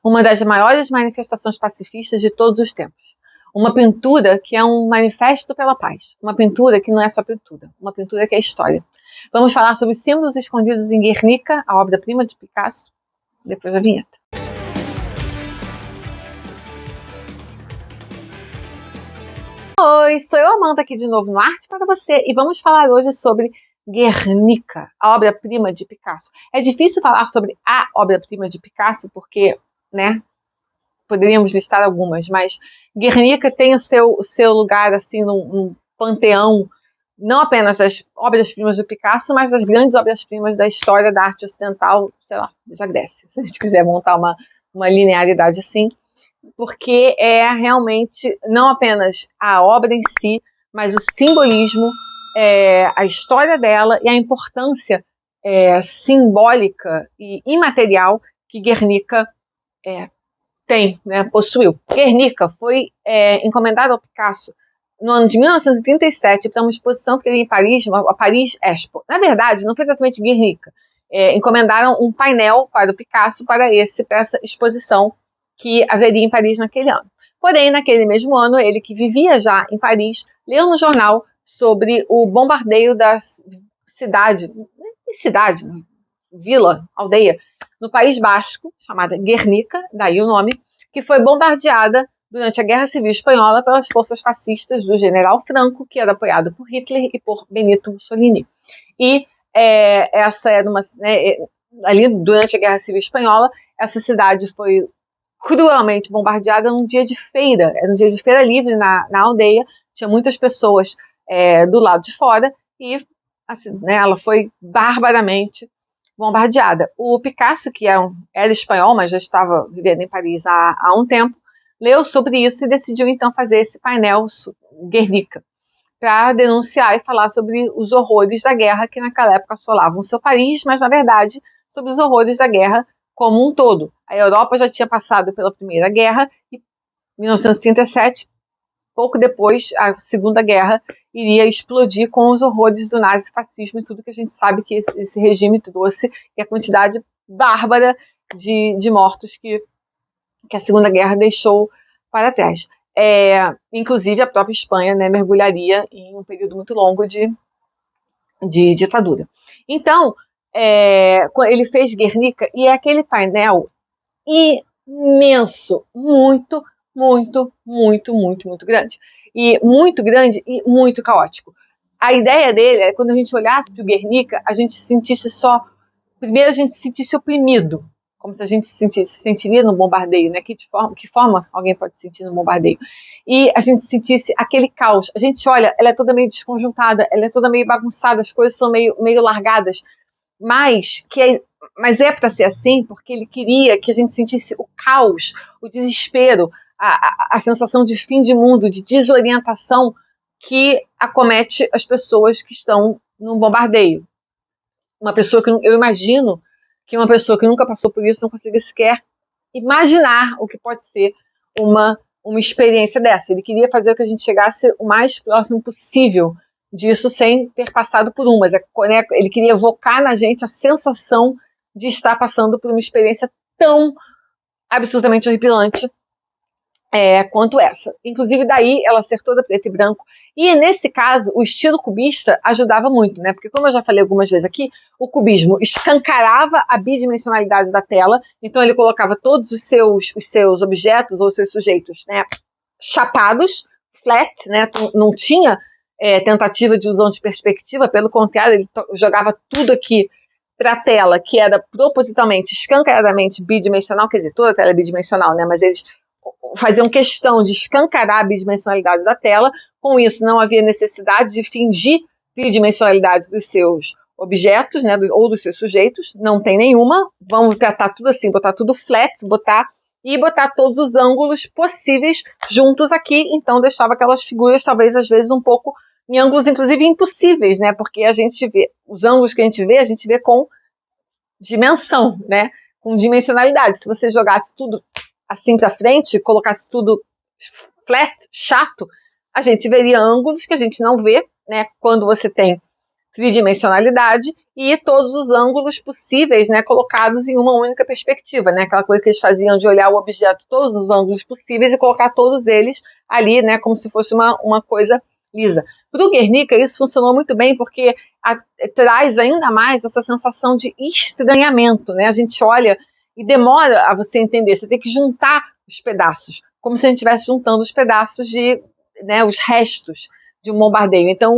uma das maiores manifestações pacifistas de todos os tempos. Uma pintura que é um manifesto pela paz. Uma pintura que não é só pintura, uma pintura que é história. Vamos falar sobre os símbolos escondidos em Guernica, a obra-prima de Picasso, depois da vinheta. Oi, sou eu, Amanda, aqui de novo no Arte para você, e vamos falar hoje sobre Guernica, a obra-prima de Picasso. É difícil falar sobre a obra-prima de Picasso, porque, né, poderíamos listar algumas, mas Guernica tem o seu lugar, assim, num panteão, não apenas das obras-primas do Picasso, mas das grandes obras-primas da história da arte ocidental, sei lá, da Grécia, se a gente quiser montar uma linearidade assim, porque é realmente não apenas a obra em si, mas o simbolismo, a história dela e a importância simbólica e imaterial que Guernica tem, né, possuiu. Guernica foi encomendada ao Picasso no ano de 1937 para uma exposição que teria em Paris, a Paris Expo. Na verdade, não foi exatamente Guernica. Encomendaram um painel para o Picasso para essa exposição que haveria em Paris naquele ano. Porém, naquele mesmo ano, ele que vivia já em Paris, leu no jornal sobre o bombardeio da vila, aldeia, no País Basco, chamada Guernica, daí o nome, que foi bombardeada durante a Guerra Civil Espanhola pelas forças fascistas do general Franco, que era apoiado por Hitler e por Benito Mussolini. E essa era ali durante a Guerra Civil Espanhola, essa cidade foi cruelmente bombardeada num dia de feira, era um dia de feira livre na aldeia, tinha muitas pessoas do lado de fora e assim, ela foi barbaramente bombardeada. O Picasso, que era espanhol, mas já estava vivendo em Paris há um tempo, leu sobre isso e decidiu então fazer esse painel Guernica para denunciar e falar sobre os horrores da guerra que naquela época assolavam o seu país, mas na verdade sobre os horrores da guerra como um todo. A Europa já tinha passado pela Primeira Guerra e em 1937, pouco depois, a Segunda Guerra iria explodir com os horrores do nazifascismo e tudo que a gente sabe que esse regime trouxe e a quantidade bárbara de mortos que a Segunda Guerra deixou para trás. Inclusive, a própria Espanha, né, mergulharia em um período muito longo de ditadura. Então, ele fez Guernica e é aquele painel imenso, muito, muito, muito, muito, muito grande. E muito caótico. A ideia dele é quando a gente olhasse para o Guernica, a gente sentisse primeiro a gente se sentisse oprimido, como se a gente se sentiria no bombardeio, né? Que forma alguém pode se sentir no bombardeio? E a gente sentisse aquele caos. A gente olha, ela é toda meio desconjuntada, ela é toda meio bagunçada, as coisas são meio largadas, mas é para ser assim, porque ele queria que a gente sentisse o caos, o desespero, a sensação de fim de mundo, de desorientação que acomete as pessoas que estão num bombardeio. Eu imagino que uma pessoa que nunca passou por isso não consiga sequer imaginar o que pode ser uma experiência dessa. Ele queria fazer com que a gente chegasse o mais próximo possível disso sem ter passado por mas ele queria evocar na gente a sensação de estar passando por uma experiência tão absolutamente horripilante quanto essa. Inclusive, daí ela ser toda preto e branco. E, nesse caso, o estilo cubista ajudava muito, né? Porque, como eu já falei algumas vezes aqui, o cubismo escancarava a bidimensionalidade da tela, então ele colocava todos os seus objetos ou seus sujeitos, né, chapados, flat, né? Não tinha tentativa de ilusão de perspectiva, pelo contrário, ele jogava tudo aqui para a tela, que era propositalmente, escancaradamente bidimensional, quer dizer, toda a tela é bidimensional, né? Mas eles faziam questão de escancarar a bidimensionalidade da tela. Com isso, não havia necessidade de fingir tridimensionalidade dos seus objetos, né, ou dos seus sujeitos. Não tem nenhuma. Vamos tratar tudo assim, botar tudo flat, botar todos os ângulos possíveis juntos aqui. Então, deixava aquelas figuras, talvez, às vezes, um pouco em ângulos, inclusive, impossíveis, né? Porque a gente vê, os ângulos que a gente vê com dimensão, né? Com dimensionalidade. Se você jogasse tudo assim para frente, colocasse tudo flat, chato, a gente veria ângulos que a gente não vê, né? Quando você tem tridimensionalidade e todos os ângulos possíveis, né, colocados em uma única perspectiva, né, aquela coisa que eles faziam de olhar o objeto, todos os ângulos possíveis e colocar todos eles ali, né, como se fosse uma coisa lisa. Para o Guernica isso funcionou muito bem porque traz ainda mais essa sensação de estranhamento, né, a gente olha e demora a você entender, você tem que juntar os pedaços, como se a gente estivesse juntando os pedaços de, né, os restos de um bombardeio. Então,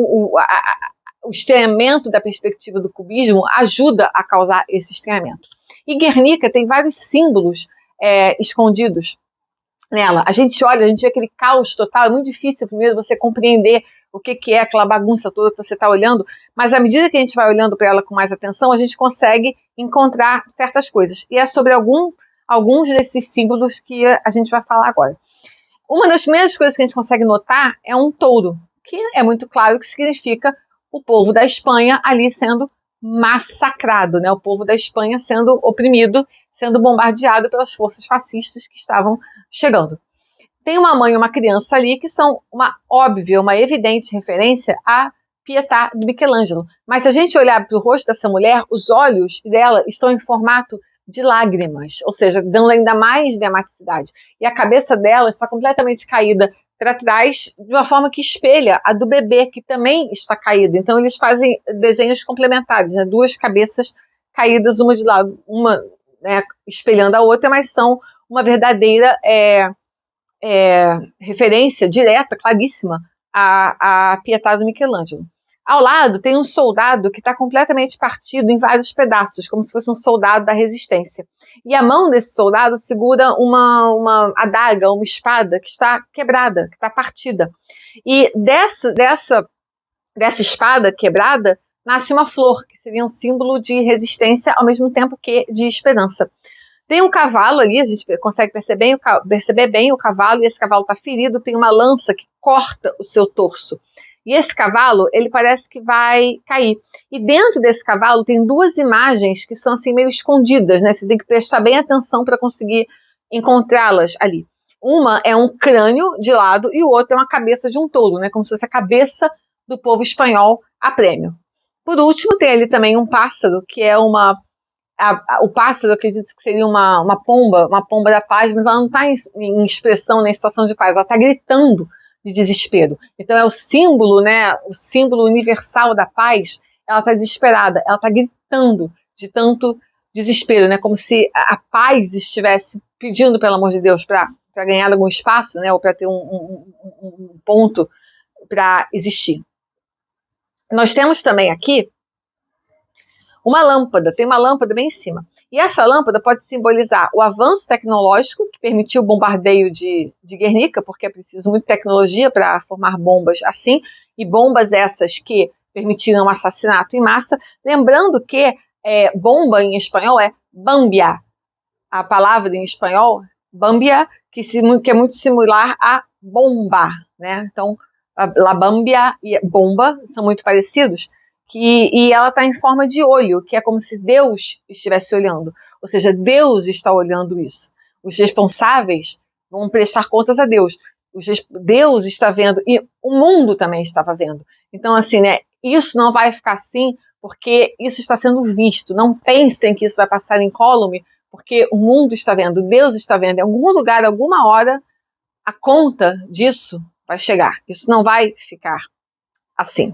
o estranhamento da perspectiva do cubismo ajuda a causar esse estranhamento. E Guernica tem vários símbolos escondidos nela. A gente olha, a gente vê aquele caos total, é muito difícil primeiro você compreender o que é aquela bagunça toda que você está olhando, mas à medida que a gente vai olhando para ela com mais atenção, a gente consegue encontrar certas coisas. E é sobre alguns desses símbolos que a gente vai falar agora. Uma das primeiras coisas que a gente consegue notar é um touro, que é muito claro que significa o povo da Espanha ali sendo massacrado, né? O povo da Espanha sendo oprimido, sendo bombardeado pelas forças fascistas que estavam chegando. Tem uma mãe e uma criança ali que são uma óbvia, uma evidente referência à Pietà do Michelangelo. Mas se a gente olhar para o rosto dessa mulher, os olhos dela estão em formato de lágrimas, ou seja, dando ainda mais dramaticidade. E a cabeça dela está completamente caída para trás, de uma forma que espelha a do bebê, que também está caída. Então eles fazem desenhos complementares, né? Duas cabeças caídas, uma de lado, uma, né, espelhando a outra, mas são uma verdadeira referência direta, claríssima, à Pietà do Michelangelo. Ao lado tem um soldado que está completamente partido em vários pedaços, como se fosse um soldado da resistência. E a mão desse soldado segura uma adaga, uma espada que está quebrada, que está partida. E dessa espada quebrada nasce uma flor, que seria um símbolo de resistência ao mesmo tempo que de esperança. Tem um cavalo ali, a gente consegue perceber bem o cavalo, e esse cavalo está ferido, tem uma lança que corta o seu torso. E esse cavalo, ele parece que vai cair. E dentro desse cavalo tem duas imagens que são assim meio escondidas, né? Você tem que prestar bem atenção para conseguir encontrá-las ali. Uma é um crânio de lado e o outro é uma cabeça de um touro, né? Como se fosse a cabeça do povo espanhol a prêmio. Por último, tem ali também um pássaro, que é o pássaro, eu acredito que seria uma pomba da paz, mas ela não está em expressão, nem em situação de paz, ela está gritando de desespero. Então é o símbolo, né, o símbolo universal da paz. Ela está desesperada, ela está gritando de tanto desespero, né, como se a paz estivesse pedindo, pelo amor de Deus, para ganhar algum espaço, né, ou para ter um ponto para existir. Nós temos também aqui uma lâmpada, tem uma lâmpada bem em cima. E essa lâmpada pode simbolizar o avanço tecnológico que permitiu o bombardeio de Guernica, porque é preciso muita tecnologia para formar bombas assim, e bombas essas que permitiram um assassinato em massa. Lembrando que bomba em espanhol é bambia. A palavra em espanhol, bambia, que é muito similar a bomba, né? Então, la bambia e bomba são muito parecidos. E ela está em forma de olho, que é como se Deus estivesse olhando. Ou seja, Deus está olhando isso. Os responsáveis vão prestar contas a Deus. Deus está vendo e o mundo também estava vendo. Então, assim, né, isso não vai ficar assim porque isso está sendo visto. Não pensem que isso vai passar incólume, porque o mundo está vendo, Deus está vendo. Em algum lugar, alguma hora, a conta disso vai chegar. Isso não vai ficar assim.